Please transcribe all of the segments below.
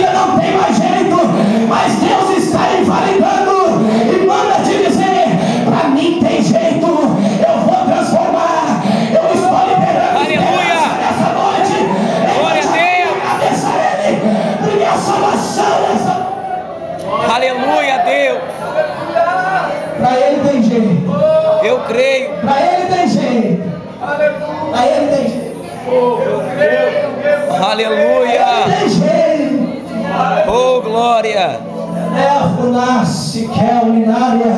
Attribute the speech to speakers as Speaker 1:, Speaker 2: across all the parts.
Speaker 1: família não tem mais jeito, mas Deus está invalidando e manda te dizer: para mim tem jeito, eu vou transformar. Eu estou liberando esperança nessa noite.
Speaker 2: Glória a Deus.
Speaker 1: Agradecer Ele, porque a salvação nessa.
Speaker 2: Aleluia, Deus.
Speaker 1: Para Ele tem jeito.
Speaker 2: Eu creio.
Speaker 1: Para Ele tem jeito. Para Ele tem jeito.
Speaker 2: Aleluia.
Speaker 1: Tem jeito.
Speaker 2: Oh, glória.
Speaker 1: Nasce que é unária.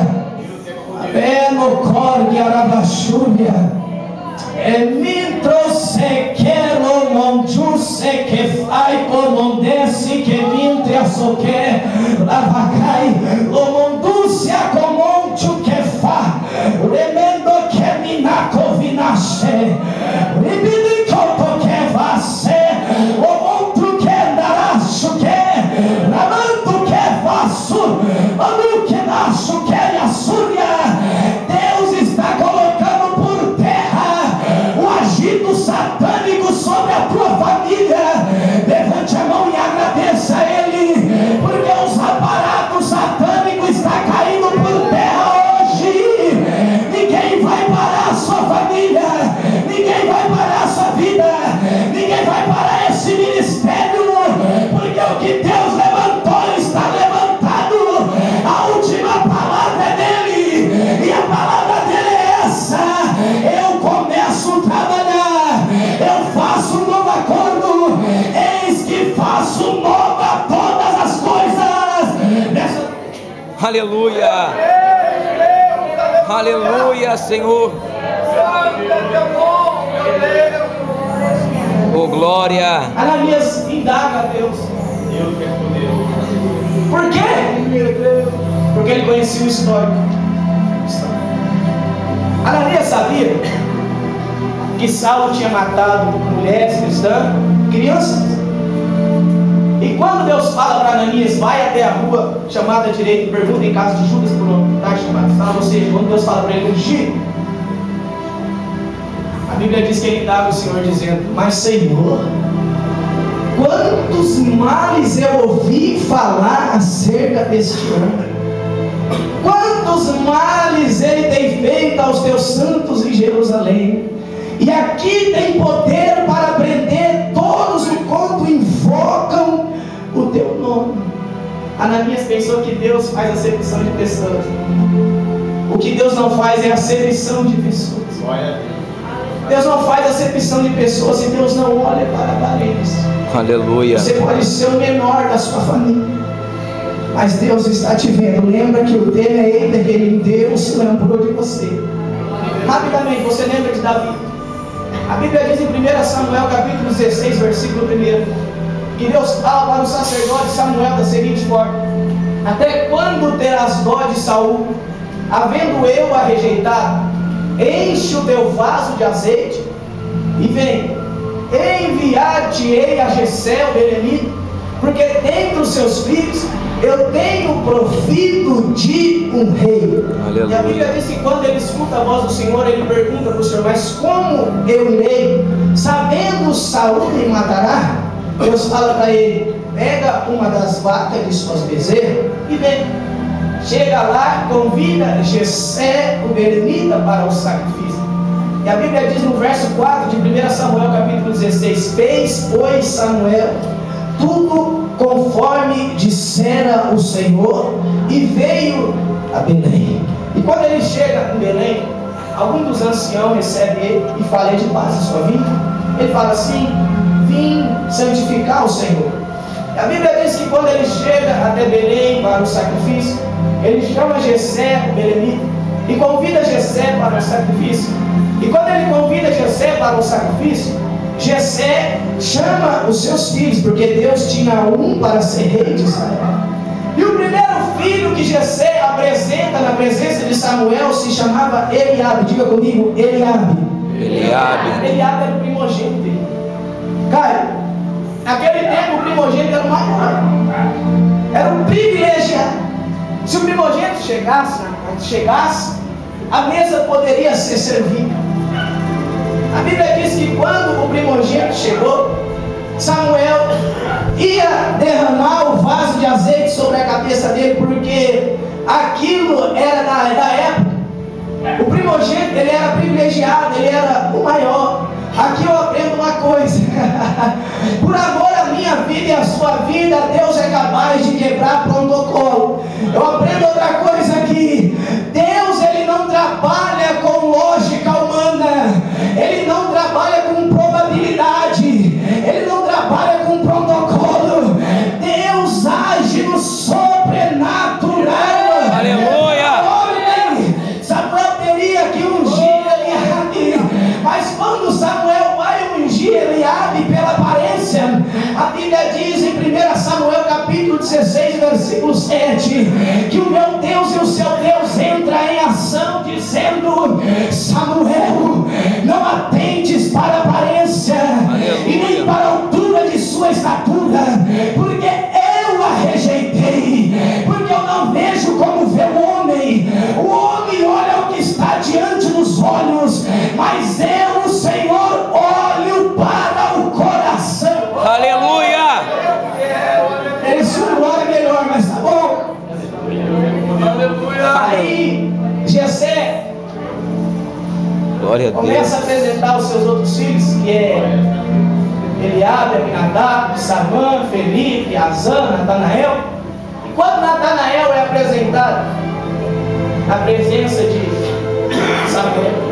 Speaker 1: Belo corgue arabachúria. Emitro se quero monju se que fai comondesse que vintre a soque lavacai lomonducia comonchu que fa remendo que minaco vinache ribidi coto que vasse lomontu que daracho que ramando que vasso manu que nascho que assúria. Deus está colocando por terra o agito satânico sobre a tua família. Levante a mão e agradeça a Ele, porque os aparatos satânicos estão caindo por terra hoje. Ninguém vai parar a sua família, ninguém vai parar a sua vida, ninguém vai parar esse ministério, porque o que Deus levantou está levantado. A última palavra é dele, e a palavra dele é essa: eu começo a trabalhar, eu faço um novo acordo, eis que faço nova todas as coisas.
Speaker 2: Aleluia. Aleluia, Senhor. Oh, glória.
Speaker 1: Ananias indaga a Deus. Por quê? Porque ele conhecia o histórico. Ananias sabia que Saulo tinha matado mulheres cristãs, crianças. E quando Deus fala para Ananias: vai até a rua chamada direita e pergunta em casa de Judas por um lugar chamado Saulo, ou seja, quando Deus fala para ele fugir, a Bíblia diz que ele indaga o Senhor dizendo: mas Senhor, quantos males eu ouvi falar acerca deste homem? Quantos males ele tem feito aos teus santos em Jerusalém? E aqui tem poder para prender todos o quanto invocam o teu nome. Ananias pensou que Deus faz acepção de pessoas. O que Deus não faz é acepção de pessoas. Deus não faz acepção de pessoas e Deus não olha para aparência.
Speaker 2: Aleluia.
Speaker 1: Você pode ser o menor da sua família, mas Deus está te vendo. Lembra que o tema é Eita, que Ele Deus se lembrou de você. Rapidamente, você lembra de Davi? A Bíblia diz em 1 Samuel capítulo 16, versículo 1, que Deus fala para o sacerdote Samuel da seguinte forma: até quando terás dó de Saul, havendo eu a rejeitado? Enche o teu vaso de azeite e vem, enviar-te-ei a Jessé o belemita, porque dentre os seus filhos eu tenho provido de um rei. Aleluia. E a Bíblia diz que quando ele escuta a voz do Senhor, ele pergunta para o Senhor: mas como eu irei, sabendo Saul me matará? Deus fala para ele: pega uma das vacas de suas bezerras e vem. Chega lá, convida Jessé o belemita para o sacrifício. E a Bíblia diz no verso 4 de 1 Samuel capítulo 16: fez, pois, Samuel tudo conforme dissera o Senhor, e veio a Belém. E quando ele chega em Belém, algum dos anciãos recebe ele e fala: de paz em sua vida. Ele fala assim: vim santificar o Senhor. E a Bíblia diz que quando ele chega até Belém para o sacrifício, ele chama Jessé o belemita e convida Jessé para o sacrifício. E quando ele convida Jessé para o sacrifício, Jessé chama os seus filhos, porque Deus tinha um para ser rei de Israel. E o primeiro filho que Jessé apresenta na presença de Samuel se chamava Eliabe. Diga comigo: Eliabe. Eliabe era o primogênito dele. Cara, naquele tempo o primogênito era o maior, era um privilegiado. Se o primogênito chegasse, a mesa poderia ser servida. A Bíblia diz que quando o primogênito chegou, Samuel ia derramar o vaso de azeite sobre a cabeça dele, porque aquilo era da época. O primogênito, ele era privilegiado, ele era o maior. Aqui eu aprendo uma coisa: por amor à minha vida e à sua vida, Deus é capaz de quebrar protocolo. Eu aprendo outra coisa aqui: Deus, ele não trabalha com lógica humana, ele não trabalha com probabilidade, ele não trabalha com protocolo. Deus age no sobrenatural.
Speaker 2: Aleluia!
Speaker 1: Samuel teria que ungir Eliabe, mas quando Samuel vai ungir Eliabe pela aparência, a Bíblia diz em 1 Samuel capítulo 16, versículo 7, que o meu Deus e o seu Deus entra em ação, dizendo: Samuel, não atentes para a aparência, e nem para a altura de sua estatura, porque eu a rejeitei, porque eu não vejo como vê o homem. O homem olha o que está diante dos olhos, mas eu, o Senhor, olho para o coração.
Speaker 2: Aleluia!
Speaker 1: Esse glória é melhor, mas tá bom. Aí Jessé
Speaker 2: Glória a Deus.
Speaker 1: começa a apresentar os seus outros filhos, que é Eliabe, Aminadab, Samã, Felipe, Azan, Natanael. E quando Natanael é apresentado na presença de Samuel,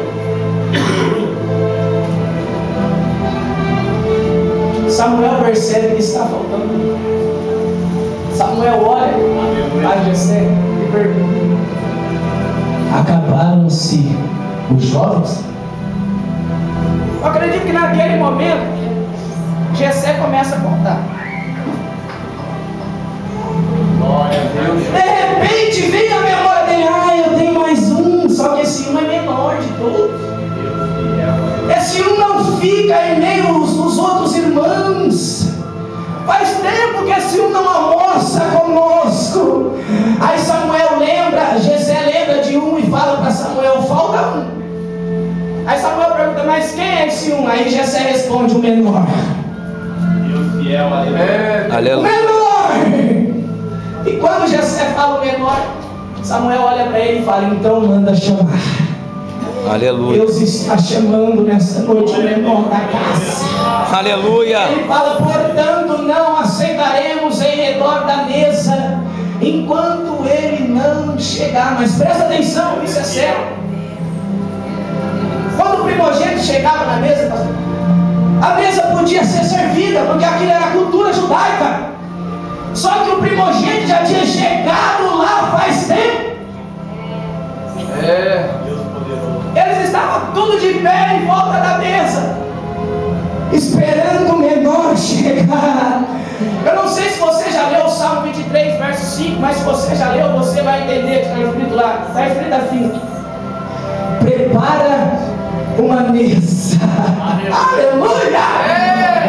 Speaker 1: Samuel percebe que está faltando. Samuel olha a Jessé e pergunta: acabaram-se os jovens? Eu acredito que naquele momento Jessé começa a contar. De repente vem a memória dele: eu tenho mais um, só que esse um é menor de todos. Esse um não fica em meio aos outros irmãos. Faz tempo que esse um não almoça conosco. Aí Samuel lembra, Jessé lembra de um e fala para Samuel: falta um. Aí Samuel pergunta: mas quem é esse um? Aí Jessé responde: o menor.
Speaker 3: Deus fiel, aleluia.
Speaker 1: O menor. E quando Jessé fala o menor, Samuel olha para ele e fala: então manda chamar.
Speaker 2: Aleluia.
Speaker 1: Deus está chamando nessa noite o menor da casa.
Speaker 2: Aleluia.
Speaker 1: Ele fala: portanto não aceitaremos em redor da mesa enquanto ele não chegar. Mas presta atenção, isso é sério. Quando o primogênito chegava na mesa, a mesa podia ser servida, porque aquilo era a cultura judaica. Só que o primogênito já tinha chegado lá faz tempo. Eles estavam tudo de pé em volta da mesa, esperando o menor chegar. Eu não sei se você já leu o Salmo 23, verso 5, mas se você já leu, você vai entender que está escrito lá. Está escrito assim: prepara uma mesa, aleluia,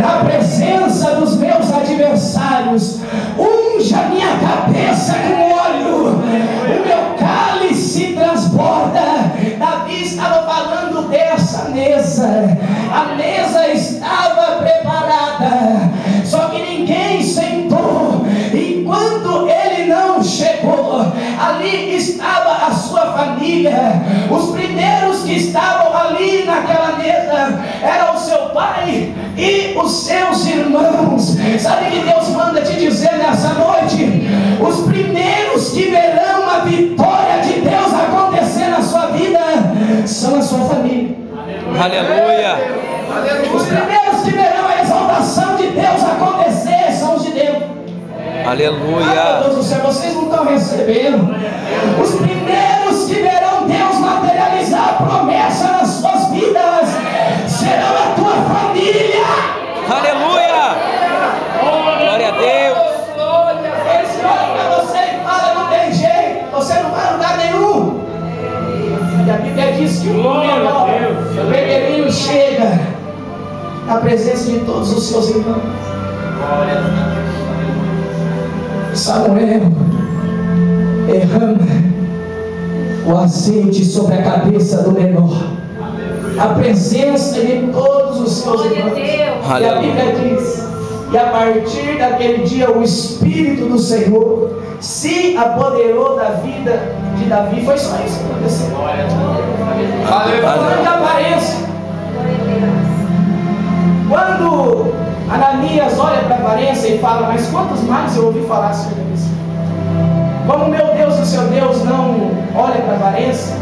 Speaker 1: na presença dos meus adversários, unja minha cabeça com óleo, o meu cálice transborda. Davi estava falando dessa mesa. A mesa estava preparada, só que ninguém sentou enquanto ele não chegou. Ali estava a sua família. Os primeiros que estavam ali naquela mesa eram o seu pai e os seus irmãos. Sabe o que Deus manda te dizer nessa noite? Os primeiros que verão a vitória de Deus acontecer na sua vida são a sua família.
Speaker 2: Aleluia.
Speaker 1: Os primeiros que verão a exaltação de Deus acontecer são os de Deus.
Speaker 2: Aleluia.
Speaker 1: Meu Deus do céu, vocês não estão recebendo. Os primeiros que verão Deus materializar a promessa nas suas vidas serão a tua família.
Speaker 2: Aleluia. Glória a Deus.
Speaker 1: Eles olham para você e falam: não tem jeito, você não vai a lugar nenhum. E a Bíblia diz que o menor, o pequenino, chega na presença de todos os seus irmãos. Samuel derrama o azeite sobre a cabeça do menor, a presença de todos os seus irmãos. E a Bíblia diz E a partir daquele dia o Espírito do Senhor se apoderou da vida de Davi. Foi só isso que aconteceu. Falando de aparência. Quando Ananias olha para a aparência e fala: mas quantos mais eu ouvi falar sobre isso? Como meu Deus e o seu Deus não olha para a aparência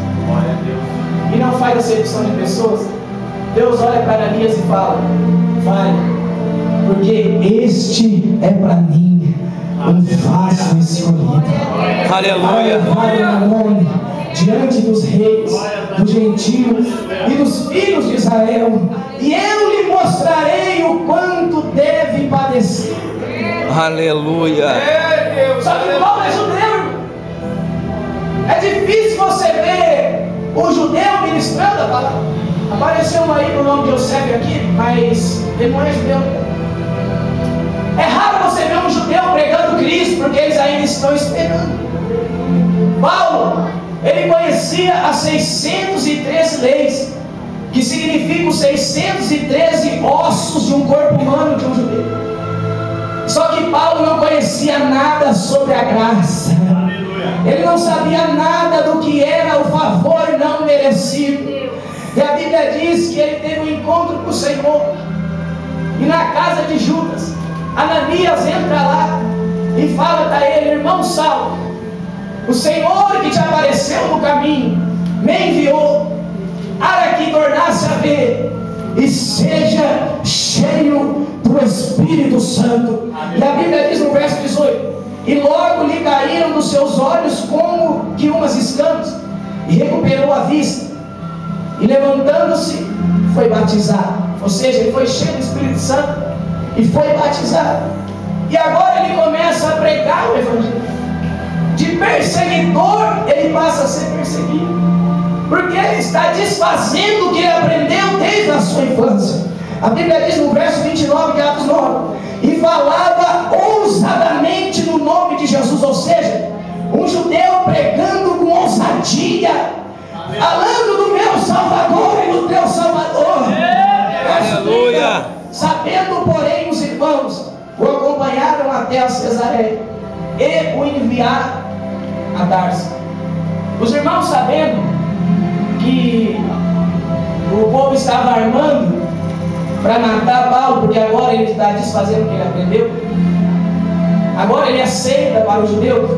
Speaker 1: e não faz acepção de pessoas, Deus olha para Ananias e fala: vai, porque este é para mim um vaso escolhido.
Speaker 2: Aleluia.
Speaker 1: Vai o meu nome diante dos reis, dos gentios e dos filhos de Israel, e eu lhe mostrarei o quanto deve padecer.
Speaker 2: Aleluia.
Speaker 1: Só que Paulo é judeu. É difícil você ver o judeu ministrando a palavra. Apareceu um aí no nome de Eusébio aqui, mas ele não é judeu. É raro você ver um judeu pregando Cristo, porque eles ainda estão esperando. Paulo, ele conhecia as 613 leis, que significam 613 ossos de um corpo humano de um judeu. Só que Paulo não conhecia nada sobre a graça. Ele não sabia nada do que era o favor não merecido. E a Bíblia diz que ele teve um encontro com o Senhor. E na casa de Judas, Ananias entra lá e fala para ele: irmão Saulo, o Senhor que te apareceu no caminho me enviou para que tornasse a ver e seja cheio do Espírito Santo. E a Bíblia diz no verso 18: e logo lhe caíram dos seus olhos como que umas escamas, e recuperou a vista, e levantando-se foi batizado. Ou seja, ele foi cheio do Espírito Santo e foi batizado. E agora ele começa a pregar o Evangelho. De perseguidor ele passa a ser perseguido, porque ele está desfazendo o que ele aprendeu desde a sua infância. A Bíblia diz no verso 29 de Atos 9: e falava ousadamente no nome de Jesus. Ou seja, um judeu pregando com ousadia, falando do meu Salvador e do teu Salvador.
Speaker 2: Aleluia.
Speaker 1: Sabendo, porém, os irmãos o acompanharam até a Cesareia e o enviaram a Tarso. Os irmãos, sabendo que o povo estava armando para matar Paulo, porque agora ele está desfazendo o que ele aprendeu, agora ele aceita para os judeus,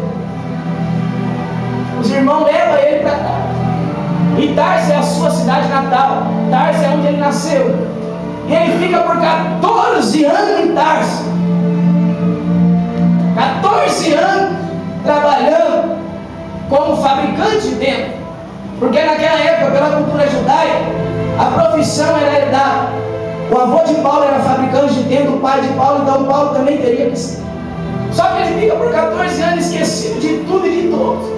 Speaker 1: os irmãos levam ele para Tarso. E Tarso é a sua cidade natal, Tarso é onde ele nasceu, e ele fica por 14 anos em Tarso, 14 anos trabalhando como fabricante de templo, porque naquela época, pela cultura judaica, a profissão era herdada. O avô de Paulo era fabricante de templo, o pai de Paulo, então Paulo também teria que ser. Só que ele fica por 14 anos esquecido de tudo e de todos.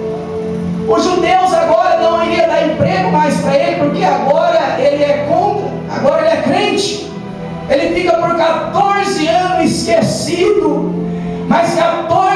Speaker 1: Os judeus agora não iriam dar emprego mais para ele, porque agora ele é contra, agora ele é crente. Ele fica por 14 anos esquecido, mas 14